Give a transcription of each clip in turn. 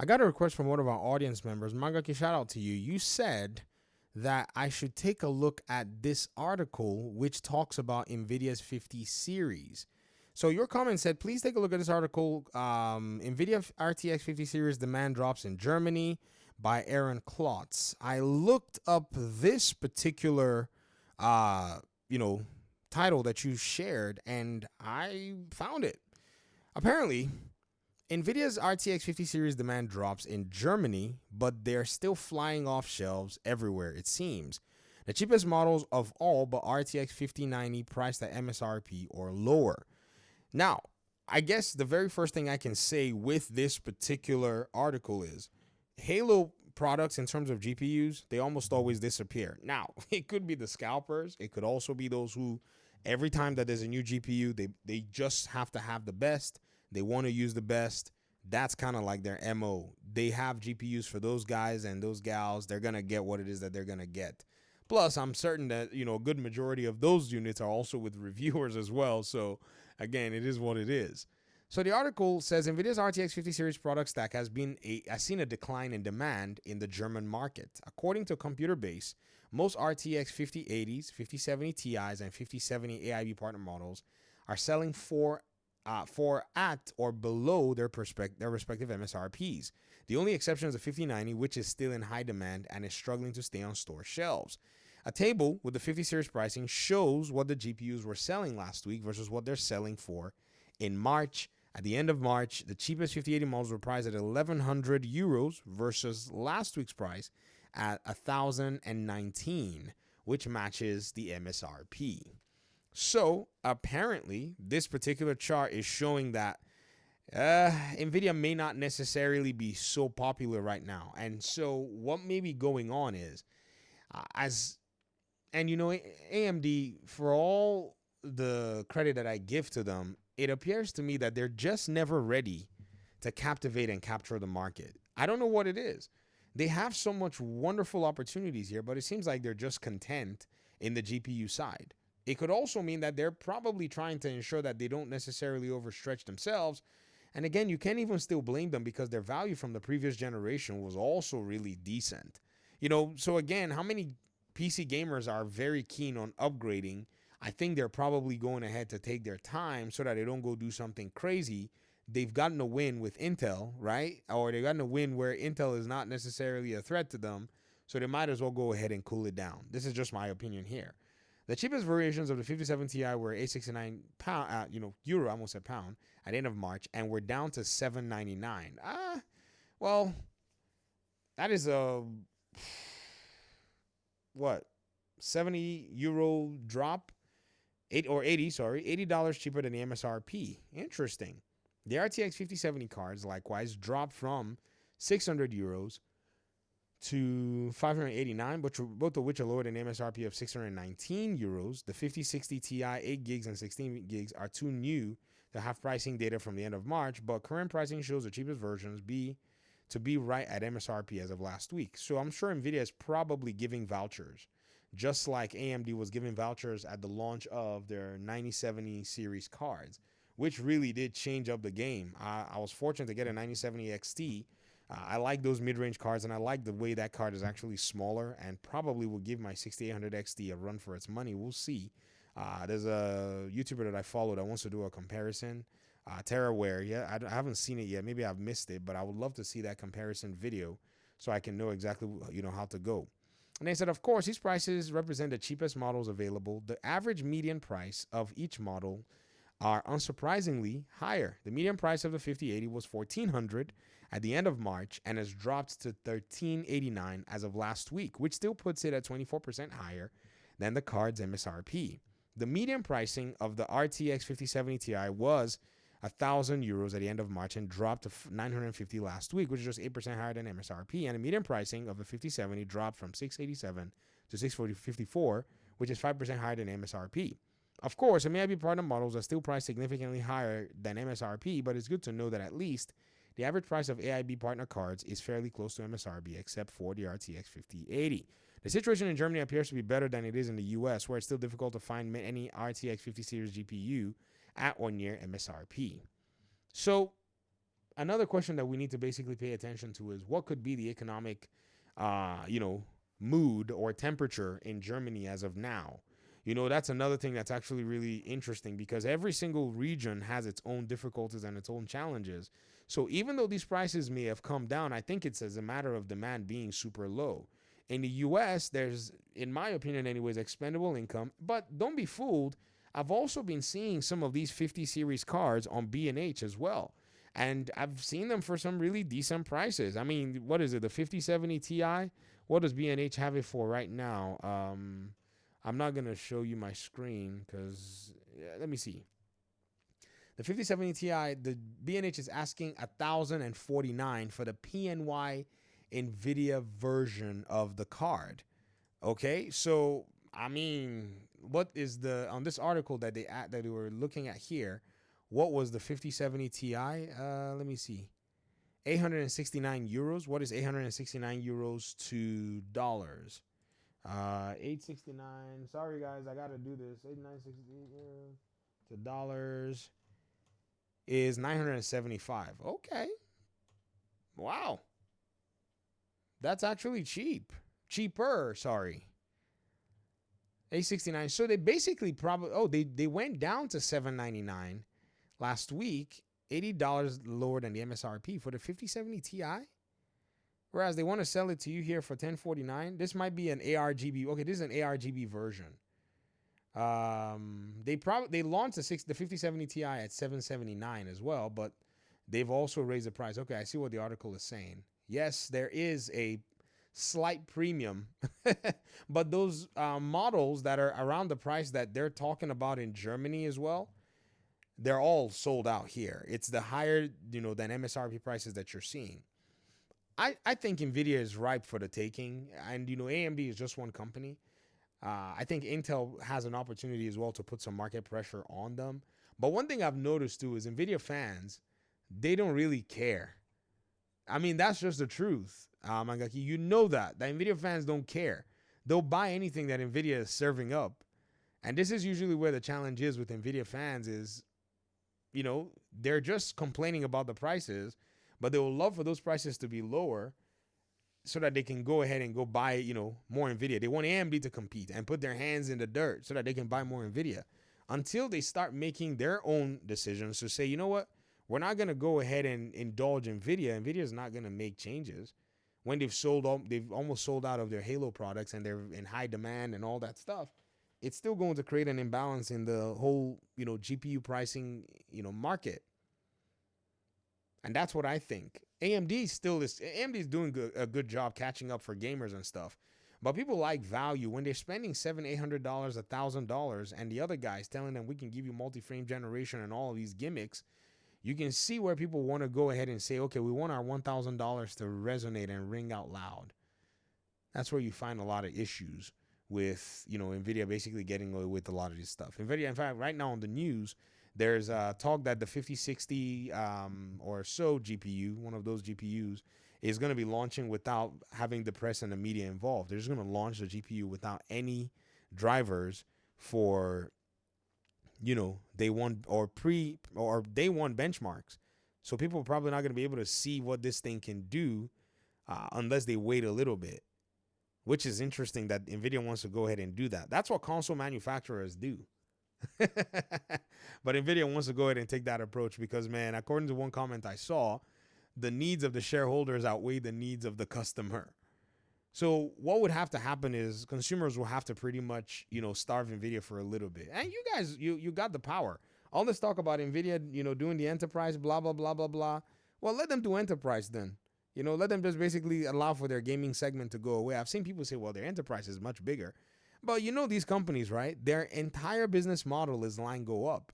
I got a request from one of our audience members. Mangaki, shout out to you. You said that I should take a look at this article, which talks about Nvidia's 50 series. So your comment said, please take a look at this article. Nvidia RTX 50 series demand drops in Germany by Aaron Klotz. I looked up this particular, uh, you know, title that you shared, and I found it. Apparently, Nvidia's RTX 50 series demand drops in Germany, but they're still flying off shelves everywhere, it seems. The cheapest models of all but RTX 5090 priced at MSRP or lower. Now, I guess the very first thing I can say with this particular article is Halo products in terms of GPUs, they almost always disappear. Now, it could be the scalpers. It could also be those who every time that there's a new GPU, they just have to have the best. They want to use the best. That's kind of like their MO. They have GPUs for those guys and those gals. They're going to get what it is that they're going to get. Plus, I'm certain that, a good majority of those units are also with reviewers as well. So, again, it is what it is. So the article says Nvidia's RTX 50 series product stack has seen a decline in demand in the German market. According to Computer Base, most RTX 5080s, 5070 Ti's, and 5070 AIB partner models are selling for at or below their respective MSRPs. The only exception is the 5090, which is still in high demand and is struggling to stay on store shelves. A table with the 50 series pricing shows what the GPUs were selling last week versus what they're selling for in March. At the end of March, the cheapest 5080 models were priced at 1,100 euros versus last week's price at 1,019, which matches the MSRP. So apparently, this particular chart is showing that Nvidia may not necessarily be so popular right now. And so what may be going on is, AMD, for all the credit that I give to them, it appears to me that they're just never ready to captivate and capture the market. I don't know what it is. They have so much wonderful opportunities here, but it seems like they're just content in the GPU side. It could also mean that they're probably trying to ensure that they don't necessarily overstretch themselves. And again, you can't even still blame them because their value from the previous generation was also really decent. So again, how many PC gamers are very keen on upgrading? I think they're probably going ahead to take their time so that they don't go do something crazy. They've gotten a win with Intel, right? Or they've gotten a win where Intel is not necessarily a threat to them. So they might as well go ahead and cool it down. This is just my opinion here. The cheapest variations of the 57 Ti were $869 euro, I almost said pound, at the end of March, and we're down to $799. Well, that is a 70 euro drop, $80 cheaper than the MSRP. Interesting. The RTX 5070 cards likewise dropped from 600 euros to 589, both of which are lower than MSRP of 619 euros. The 5060 Ti 8 gigs and 16 gigs are too new to have pricing data from the end of March, but current pricing shows the cheapest versions to be right at MSRP as of last week. So I'm sure Nvidia is probably giving vouchers, just like AMD was giving vouchers at the launch of their 9070 series cards, which really did change up the game. I was fortunate to get a 9070 XT. I like those mid-range cards, and I like the way that card is actually smaller and probably will give my 6800 XT a run for its money. We'll see. There's a YouTuber that I follow that wants to do a comparison. TerraWare, yeah, I haven't seen it yet. Maybe I've missed it, but I would love to see that comparison video so I can know exactly how to go. And they said, of course, these prices represent the cheapest models available. The average median price of each model are unsurprisingly higher. The median price of the 5080 was $1,400 at the end of March and has dropped to $1,389 as of last week, which still puts it at 24% higher than the card's MSRP. The median pricing of the RTX 5070 Ti was 1,000 euros at the end of March and dropped to 950 last week, which is just 8% higher than MSRP. And the median pricing of the 5070 dropped from 687 to 654, which is 5% higher than MSRP. Of course, MAIB partner models are still priced significantly higher than MSRP, but it's good to know that at least the average price of AIB partner cards is fairly close to MSRP, except for the RTX 5080. The situation in Germany appears to be better than it is in the US, where it's still difficult to find any RTX 50 series GPU at or near MSRP. So, another question that we need to basically pay attention to is what could be the economic, you know, mood or temperature in Germany as of now. You know, that's another thing that's actually really interesting because every single region has its own difficulties and its own challenges. So even though these prices may have come down, I think it's as a matter of demand being super low. In the US, there's, in my opinion, anyways, expendable income. But don't be fooled. I've also been seeing some of these 50 series cars on B&H as well. And I've seen them for some really decent prices. I mean, what is it? The 5070 Ti? What does B&H have it for right now? I'm not going to show you my screen because, let me see. The 5070 Ti, the B&H is asking $1,049 for the PNY Nvidia version of the card. Okay, so I mean, what is the on this article that they were looking at here? What was the 5070 Ti? Let me see. 869 euros. What is 869 euros to dollars? 869. Sorry guys, I gotta do this. 8960 to dollars is 975. Okay. Wow. That's actually cheap. Cheaper, sorry. 869. So they basically probably they went down to 799 last week, $80 lower than the MSRP for the 5070 Ti. Whereas they want to sell it to you here for 1049. This might be an ARGB. Okay, this is an ARGB version. They launched the 5070 Ti at 779 as well, but they've also raised the price. Okay, I see what the article is saying. Yes, there is a slight premium, but those models that are around the price that they're talking about in Germany as well, they're all sold out here. It's the higher, than MSRP prices that you're seeing. I think Nvidia is ripe for the taking, and AMD is just one company. I think Intel has an opportunity as well to put some market pressure on them. But one thing I've noticed too is Nvidia fans, they don't really care. I mean, that's just the truth. Mangaki, you know that Nvidia fans don't care. They'll buy anything that Nvidia is serving up. And this is usually where the challenge is with Nvidia fans is, they're just complaining about the prices, but they will love for those prices to be lower so that they can go ahead and go buy, more Nvidia. They want AMD to compete and put their hands in the dirt so that they can buy more Nvidia until they start making their own decisions to say, you know what? We're not going to go ahead and indulge Nvidia. Nvidia is not going to make changes when they've almost sold out of their Halo products and they're in high demand and all that stuff. It's still going to create an imbalance in the whole, GPU pricing, market. And that's what I think. AMD is doing a good job catching up for gamers and stuff. But people like value when they're spending $700, $800, $1,000, and the other guys telling them we can give you multi-frame generation and all of these gimmicks. You can see where people want to go ahead and say, okay, we want our $1,000 to resonate and ring out loud. That's where you find a lot of issues with, Nvidia basically getting away with a lot of this stuff. Nvidia, in fact, right now on the news, there's talk that the 5060 or so GPU, one of those GPUs, is going to be launching without having the press and the media involved. They're just going to launch the GPU without any drivers for day one or day one benchmarks. So people are probably not going to be able to see what this thing can do unless they wait a little bit, which is interesting that Nvidia wants to go ahead and do that. That's what console manufacturers do. But Nvidia wants to go ahead and take that approach because, man, according to one comment I saw, the needs of the shareholders outweigh the needs of the customer. So what would have to happen is consumers will have to pretty much, starve Nvidia for a little bit. And you guys, you got the power. All this talk about Nvidia, doing the enterprise, blah, blah, blah, blah, blah. Well, let them do enterprise then. Let them just basically allow for their gaming segment to go away. I've seen people say, well, their enterprise is much bigger. But these companies, right? Their entire business model is line go up.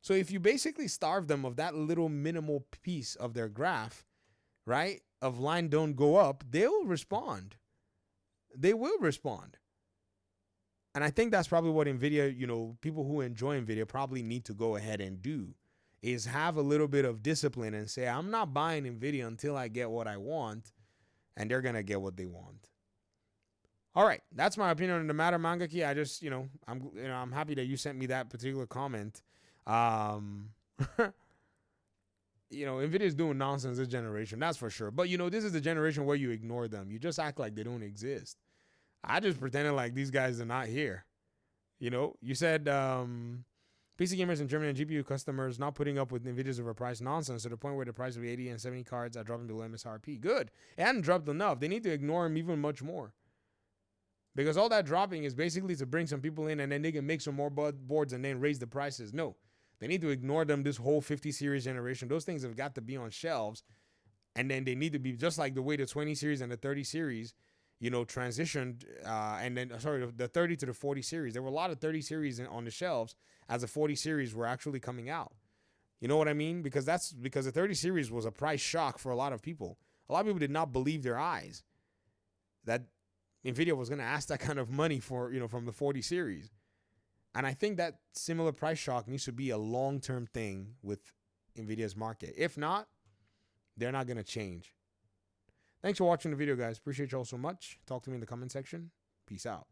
So if you basically starve them of that little minimal piece of their graph, right, of line don't go up, they'll respond. They will respond. And I think that's probably what Nvidia, people who enjoy Nvidia probably need to go ahead and do is have a little bit of discipline and say, I'm not buying Nvidia until I get what I want, and they're going to get what they want. All right, that's my opinion on the matter, Mangaki. I just, I'm happy that you sent me that particular comment. Nvidia's doing nonsense this generation, that's for sure. But this is the generation where you ignore them. You just act like they don't exist. I just pretended like these guys are not here. You said PC gamers in Germany and GPU customers not putting up with Nvidia's overpriced nonsense to the point where the price of 80 and 70 cards are dropping below MSRP. Good. It hadn't dropped enough. They need to ignore them even much more. Because all that dropping is basically to bring some people in and then they can make some more boards and then raise the prices. No, they need to ignore them this whole 50 series generation. Those things have got to be on shelves. And then they need to be just like the way the 20 series and the 30 series, transitioned. The 30 to the 40 series. There were a lot of 30 series on the shelves as the 40 series were actually coming out. You know what I mean? Because the 30 series was a price shock for a lot of people. A lot of people did not believe their eyes that Nvidia was going to ask that kind of money for, from the 40 series. And I think that similar price shock needs to be a long-term thing with Nvidia's market. If not, they're not going to change. Thanks for watching the video, guys. Appreciate you all so much. Talk to me in the comment section. Peace out.